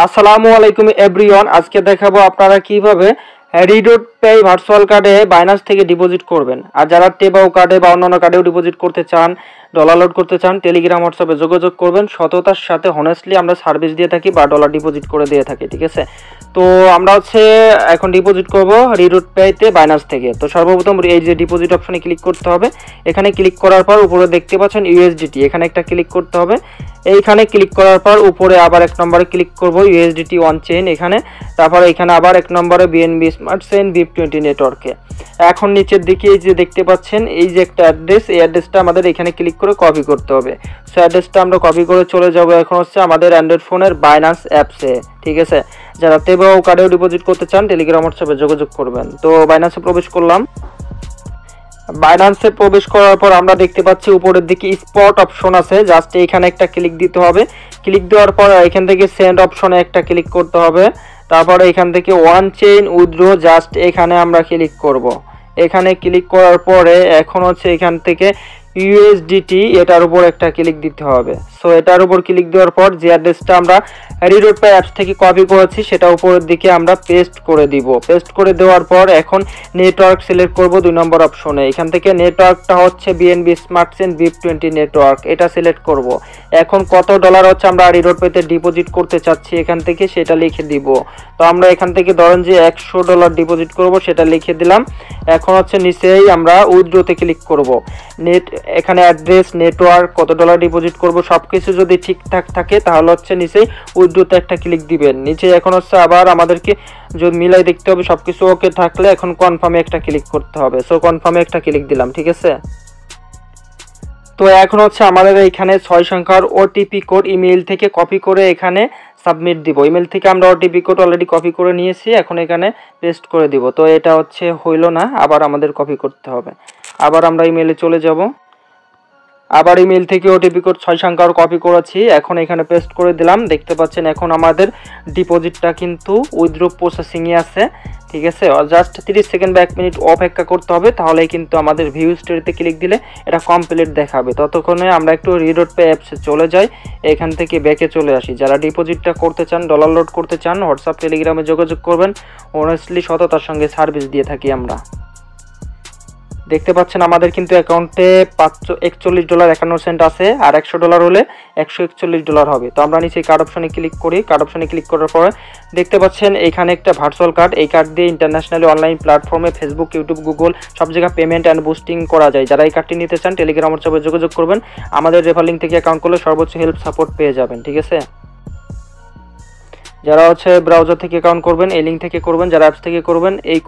আসসালামু আলাইকুম এভরিওয়ান। আজকে দেখাবো আপনারা কিভাবে রিডট পে ভার্চুয়াল কার্ডে বাইন্যান্স থেকে ডিপোজিট করবেন। আর যারা টেবাও কার্ডে বা অন্যান্য কার্ডেও ডিপোজিট করতে চান, ডলার লোড করতে চান, টেলিগ্রাম হোয়াটসঅ্যাপে যোগাযোগ করবেন। সততার সাথে হনেস্টলি আমরা সার্ভিস দিয়ে থাকি বা ডলার ডিপোজিট করে দিয়ে থাকি, ঠিক আছে। তো আমরা এখন ডিপোজিট করব রিডট পেতে বাইন্যান্স থেকে। তো সর্বপ্রথম এই যে ডিপোজিট অপশনে ক্লিক করতে হবে। এখানে ক্লিক করার পর উপরে দেখতে পাচ্ছেন ইউএসডিটি, এখানে একটা ক্লিক করতে হবে। এইখানে ক্লিক করার পর উপরে আবার এক নম্বরে ক্লিক করব ইউএসডিটি ওয়ান চেইন এখানে। তারপরে এখানে আবার এক নম্বরে বিএনবি স্মার্ট চেইন VIP20 নেটওয়ার্কে। এখন নিচের দিকে এই যে দেখতে পাচ্ছেন এই যে একটা অ্যাড্রেস, এই অ্যাড্রেসটা আমাদের এখানে ক্লিক করে কপি করতে হবে। সো অ্যাড্রেসটা আমরা কপি করে চলে যাব এখন আমাদের অ্যান্ড্রয়েড ফোনের বাইন্যান্স অ্যাপসে, ঠিক আছে। যারা টেবাও কার্ডেও ডিপোজিট করতে চান টেলিগ্রাম হোয়াটসঅ্যাপে যোগাযোগ করবেন। তো বাইন্যান্সে প্রবেশ করলাম। বাইন্যান্সে প্রবেশ করার পর আমরা দেখতে পাচ্ছি উপরের দিকে স্পট অপশন আছে, জাস্ট এখানে একটা ক্লিক দিতে হবে। ক্লিক দেওয়ার পর এখান থেকে সেন্ড অপশনে একটা ক্লিক করতে হবে। তারপরে এখান থেকে ওয়ান চেইন উইথড্র, জাস্ট এখানে আমরা ক্লিক করব। এখানে ক্লিক করার পরে এখন এখান থেকে ইউএসডিটি এটার উপর একটা ক্লিক দিতে হবে। সো এটার উপর ক্লিক দেওয়ার পর যে অ্যাড্রেসটা আমরা রিডট পে অ্যাপস থেকে কপি করেছি সেটা উপরের দিকে আমরা পেস্ট করে দিব। পেস্ট করে দেওয়ার পর এখন নেটওয়ার্ক সিলেক্ট করব 2 নম্বর অপশনে। এখান থেকে নেটওয়ার্কটা BNB smart chain VIP20 network, এটা সিলেক্ট করব। এখন কত ডলার আমরা রিডট পেতে ডিপোজিট করতে চাচ্ছি এখান থেকে সেটা লিখে দিব। তো আমরা এখান থেকে ধরেন যে $100 ডিপোজিট করব, সেটা লিখে দিলাম। এখন নিচেই আমরা উইথড্রোতে ক্লিক করব। এখানে অ্যাড্রেস, নেটওয়ার্ক, কত ডলার ডিপোজিট করব সবকিছু যদি ঠিকঠাক থাকে তাহলে নিচেই উইথড্রোতে একটা ক্লিক দিবেন। নিচে এখন আবার আমাদেরকে যদি মিলাই দেখতে হবে সবকিছু ওকে থাকলে এখন কনফার্মে একটা ক্লিক করতে হবে। সো কনফার্মে একটা ক্লিক দিলাম, ঠিক আছে। তো এখন আমাদের এখানে 6 সংখ্যার ওটিপি কোড ইমেইল থেকে কপি করে এখানে সাবমিট দিব। ইমেল থেকে আমরা ওটিপি কোড অলরেডি কপি করে নিয়েছি, এখন এখানে পেস্ট করে দিব। তো এটা হইল না, আবার আমাদের কপি করতে হবে। আবার আমরা ইমেইলে চলে যাব। আবার ইমেল থেকে ওটিপি কোড 6 সংখ্যার কপি করেছি, এখন এখানে পেস্ট করে দিলাম। দেখতে পাচ্ছেন এখন আমাদের ডিপোজিটটা কিন্তু উইথড্র প্রসেসিংয়ে আছে, ঠিক আছে। জাস্ট 30 সেকেন্ড বা 1 মিনিট অপেক্ষা করতে হবে, তাহলেই কিন্তু আমাদের ভিউ স্টোরিতে ক্লিক দিলে এটা কমপ্লিট দেখাবে। ততক্ষণে আমরা একটু রিডট পে অ্যাপসে চলে যাই, এখান থেকে ব্যাকে চলে আসি। যারা ডিপোজিটটা করতে চান, ডলার লোড করতে চান, হোয়াটসঅ্যাপ টেলিগ্রামে যোগাযোগ করবেন। অনেস্টলি সততার সঙ্গে সার্ভিস দিয়ে থাকি আমরা। দেখতে পাচ্ছেন আমাদের কিন্তু অ্যাকাউন্টে $41.51 আছে, আর $100 হলে $141 হবে। তো আমরা নিচে কার্ড অপশনে ক্লিক করি। কার্ড অপশনে ক্লিক করার পরে দেখতে পাচ্ছেন এখানে একটা ভার্চুয়াল কার্ড। এই কার্ড দিয়ে ইন্টারন্যাশনালি অনলাইন প্ল্যাটফর্মে ফেসবুক, ইউটিউব, গুগল সব জায়গায় পেমেন্ট অ্যান্ড বুস্টিং করা যায়। যারা এই কার্ডটি নিতে চান টেলিগ্রাম হোয়াটসঅ্যাপে যোগাযোগ করবেন। আমাদের রেফার লিঙ্ক থেকে অ্যাকাউন্ট করলে সর্বোচ্চ হেল্প সাপোর্ট পেয়ে যাবেন, ঠিক আছে। যারা ব্রাউজার থেকে অ্যাকাউন্ট করবেন এই লিঙ্ক থেকে করবেন, যারা অ্যাপস থেকে করবেন এই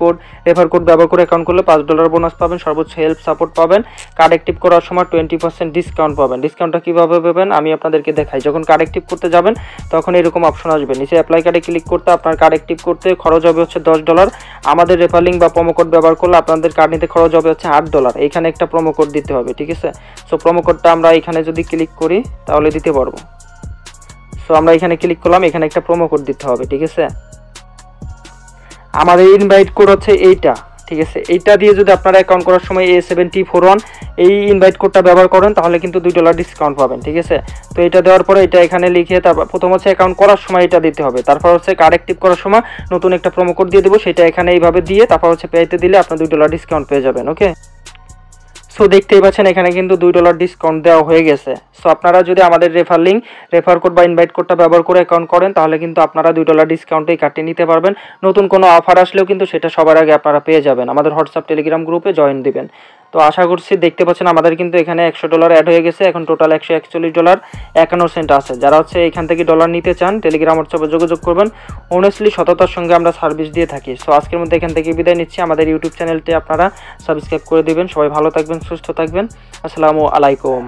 রেফার কোড ব্যবহার করে অ্যাকাউন্ট করলে $5 বোনাস পাবেন, সর্বোচ্চ হেল্প সাপোর্ট পাবেন। কার্ড অ্যাক্টিভ করার সময় 20% ডিসকাউন্ট পাবেন। ডিসকাউন্টটা কীভাবে পাবেন আমি আপনাদেরকে দেখাই। যখন কার্ড অ্যাক্টিভ করতে যাবেন তখন এরকম অপশন আসবে, নিচে অ্যাপ্লাই কার্ডে ক্লিক করতে আপনার কার্ড অ্যাক্টিভ করতে খরচ হবে $10। আমাদের রেফার লিঙ্ক বা প্রোমো কোড ব্যবহার করলে আপনাদের কার্ড নিতে খরচ হবে $8। এইখানে একটা প্রোমো কোড দিতে হবে, ঠিক আছে। সো প্রোমো কোডটা আমরা এখানে যদি ক্লিক করি তাহলে দিতে পারবো। তো আমরা এখানে ক্লিক করলাম, এখানে একটা প্রোমো কোড দিতে হবে, ঠিক আছে। আমাদের ইনভাইট কোড এইটা, ঠিক আছে। এইটা দিয়ে যদি আপনারা অ্যাকাউন্ট করার সময় A7T41 এই ইনভাইট কোডটা ব্যবহার করেন তাহলে কিন্তু $2 ডিসকাউন্ট পাবেন, ঠিক আছে। তো এটা দেওয়ার পরে এটা এখানে লিখে তারপর প্রথম অ্যাকাউন্ট করার সময় এটা দিতে হবে। তারপর কার্ড অ্যাক্টিভ করার সময় নতুন একটা প্রোমো কোড দিয়ে দেবো, সেটা এখানে এইভাবে দিয়ে তারপর পেতে দিলে আপনার $2 ডিসকাউন্ট পেয়ে যাবেন, ওকে। সো দেখতেই পাচ্ছেন এখানে কিন্তু $2 ডিসকাউন্ট দেওয়া হয়ে গেছে। সো আপনারা যদি আমাদের রেফার কোড বা ইনভাইট কোডটা ব্যবহার করে অ্যাকাউন্ট করেন তাহলে কিন্তু আপনারা $2 ডিসকাউন্টে কাটিয়ে নিতে পারবেন। নতুন কোনো অফার আসলেও কিন্তু সেটা সবার আগে আপনারা পেয়ে যাবেন। আমাদের হোয়াটসঅ্যাপ টেলিগ্রাম গ্রুপে জয়েন দিবেন। তো আশা করছি দেখতে পাচ্ছেন আমাদের কিন্তু এখানে $100 অ্যাড হয়ে গেছে, এখন টোটাল $141.51 আছে। যারা এখান থেকে ডলার নিতে চান টেলিগ্রাম হোয়াটসঅ্যাপে যোগাযোগ করবেন। অনেস্টলি সততার সঙ্গে আমরা সার্ভিস দিয়ে থাকি। সো আজকের মধ্যে এখান থেকে বিদায় নিচ্ছি। আমাদের ইউটিউব চ্যানেলটি আপনারা সাবস্ক্রাইব করে দিবেন। সবাই ভালো থাকবেন, সুস্থ থাকবেন। আসসালামু আলাইকুম।